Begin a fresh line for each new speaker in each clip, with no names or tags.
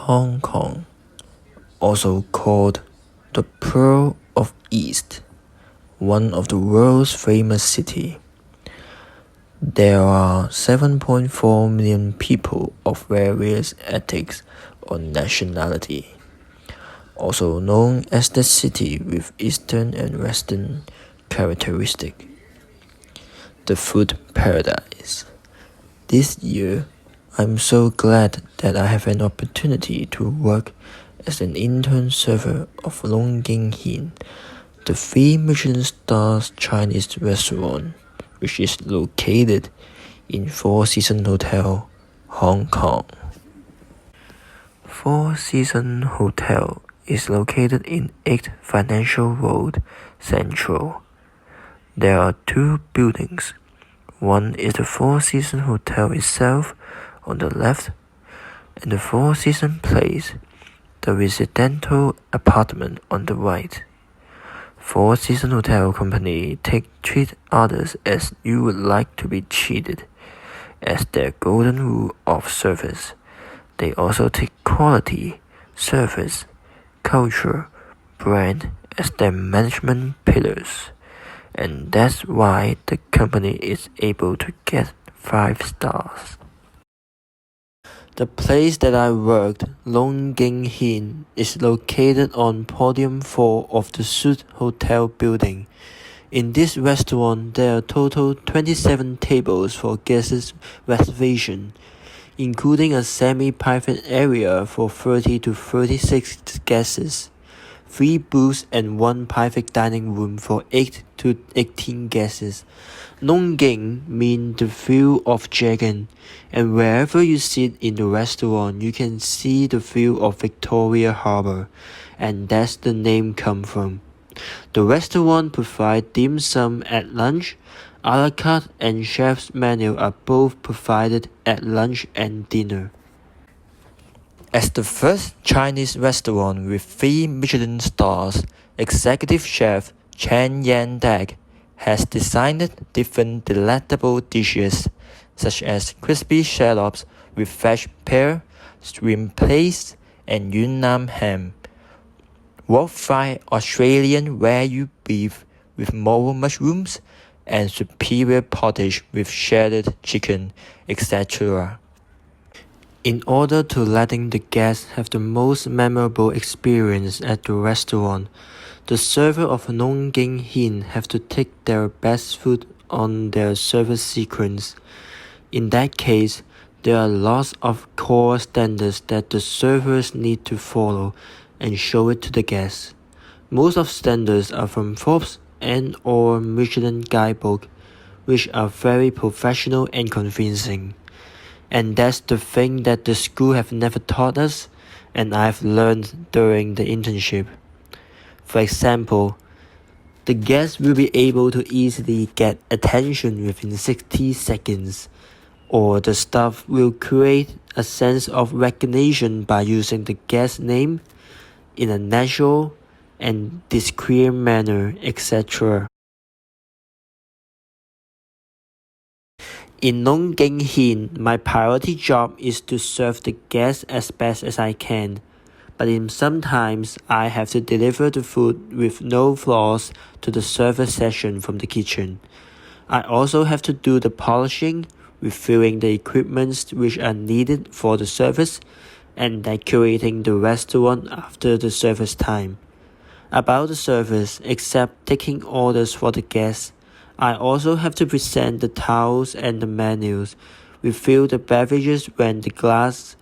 Hong Kong, also called the Pearl of East, one of the world's famous cities. There are 7.4 million people of various ethnics or nationality, also known as the city with Eastern and Western characteristics. The food paradise. This year, I'm so glad that I have an opportunity to work as an intern server of Long Ging Hin, the 3 Michelin stars Chinese restaurant, which is located in Four Seasons Hotel, Hong Kong. Four Seasons Hotel is located in 8th Financial Road, Central. There are 2 buildings. One is the Four Seasons Hotel itself on the left, and the Four Seasons Place, the residential apartment on the right. Four Seasons Hotel Company treat others as you would like to be treated, as their golden rule of service. They also take quality, service, culture, brand as their management pillars, and that's why the company is able to get 5 stars. The place that I worked, Long Ging Hin, is located on podium 4 of the Suite Hotel building. In this restaurant, there are total 27 tables for guests' reservation, including a semi-private area for 30 to 36 guests, 3 booths and 1 private dining room for 8 to 18 guests. Long Ging means the view of dragon, and wherever you sit in the restaurant, you can see the view of Victoria Harbour, and that's the name come from. The restaurant provides dim sum at lunch, a la carte and chef's menu are both provided at lunch and dinner. As the first Chinese restaurant with 3 Michelin stars, executive chef Chen Yan-dek has designed different delectable dishes, such as crispy scallops with fresh pear, shrimp paste, and Yunnan ham, wok-fried Australian Wagyu beef with moro mushrooms, and superior pottage with shredded chicken, etc. In order to letting the guests have the most memorable experience at the restaurant, the server of Long Ging Hin have to take their best food on their service sequence. In that case, there are lots of core standards that the servers need to follow and show it to the guests. Most of standards are from Forbes and or Michelin guidebook, which are very professional and convincing. And that's the thing that the school have never taught us, and I've learned during the internship. For example, the guests will be able to easily get attention within 60 seconds, or the staff will create a sense of recognition by using the guest name in a natural and discreet manner, etc. In Long Ging Hin, my priority job is to serve the guests as best as I can, but sometimes I have to deliver the food with no flaws to the service session from the kitchen. I also have to do the polishing, refilling the equipment which are needed for the service, and decorating the restaurant after the service time. About the service, except taking orders for the guests, I also have to present the towels and the menus, refill the beverages when the glass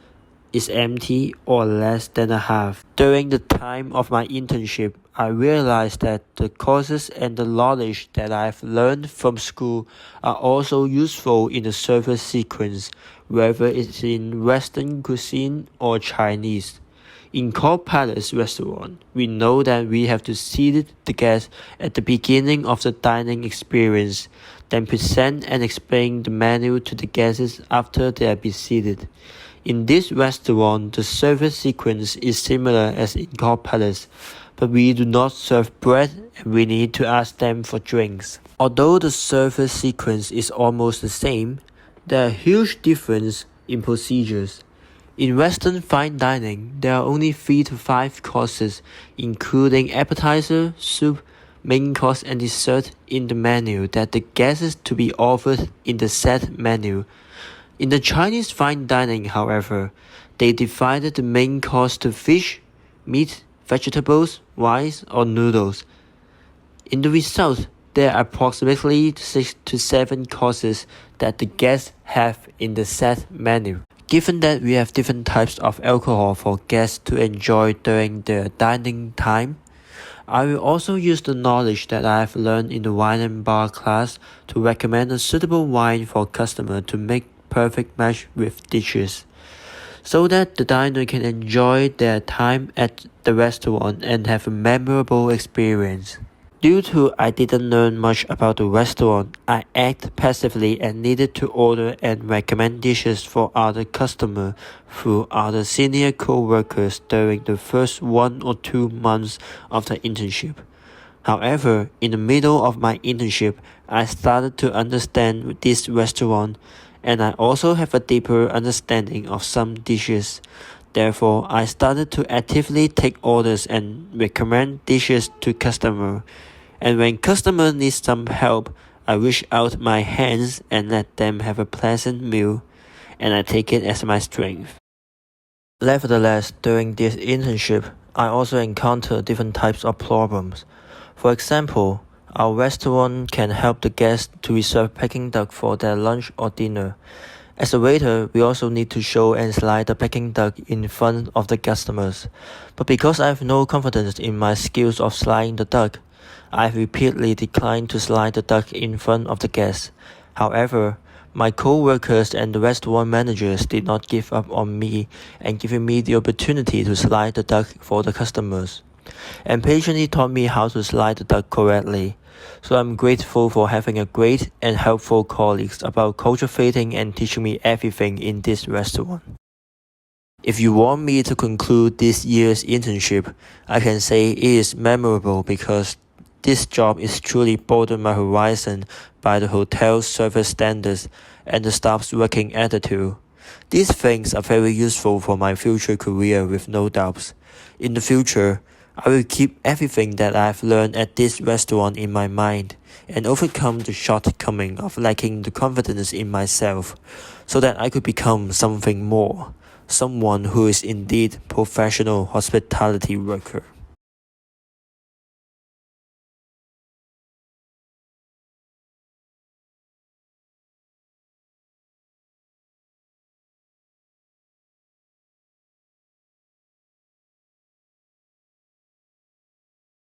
is empty or less than a half. During the time of my internship, I realized that the courses and the knowledge that I've learned from school are also useful in the service sequence, whether it's in Western cuisine or Chinese. In Court Palace restaurant, we know that we have to seat the guests at the beginning of the dining experience, then present and explain the menu to the guests after they are seated. In this restaurant, the service sequence is similar as in Court Palace, but we do not serve bread and we need to ask them for drinks. Although the service sequence is almost the same, there are huge differences in procedures. In Western fine dining, there are only 3 to 5 courses, including appetizer, soup, main course, and dessert in the menu that the guests is to be offered in the set menu. In the Chinese fine dining, however, they divided the main course to fish, meat, vegetables, rice, or noodles. In the result, there are approximately 6 to 7 courses that the guests have in the set menu. Given that we have different types of alcohol for guests to enjoy during their dining time, I will also use the knowledge that I have learned in the wine and bar class to recommend a suitable wine for customer to make perfect match with dishes, so that the diner can enjoy their time at the restaurant and have a memorable experience. Due to I didn't learn much about the restaurant, I acted passively and needed to order and recommend dishes for other customers through other senior co-workers during the first 1 or 2 months of the internship. However, in the middle of my internship, I started to understand this restaurant, and I also have a deeper understanding of some dishes. Therefore, I started to actively take orders and recommend dishes to customers. And when customers need some help, I reach out my hands and let them have a pleasant meal, and I take it as my strength. Nevertheless, during this internship, I also encounter different types of problems. For example, our restaurant can help the guests to reserve Peking duck for their lunch or dinner. As a waiter, we also need to show and slide the Peking duck in front of the customers. But because I have no confidence in my skills of sliding the duck, I have repeatedly declined to slide the duck in front of the guests. However, my co-workers and the restaurant managers did not give up on me and giving me the opportunity to slide the duck for the customers, and patiently taught me how to slide the duck correctly. So I'm grateful for having a great and helpful colleagues about cultivating and teaching me everything in this restaurant. If you want me to conclude this year's internship, I can say it is memorable because this job is truly broadened my horizon by the hotel's service standards and the staff's working attitude. These things are very useful for my future career with no doubts. In the future, I will keep everything that I have learned at this restaurant in my mind and overcome the shortcoming of lacking the confidence in myself so that I could become something more, someone who is indeed professional hospitality worker.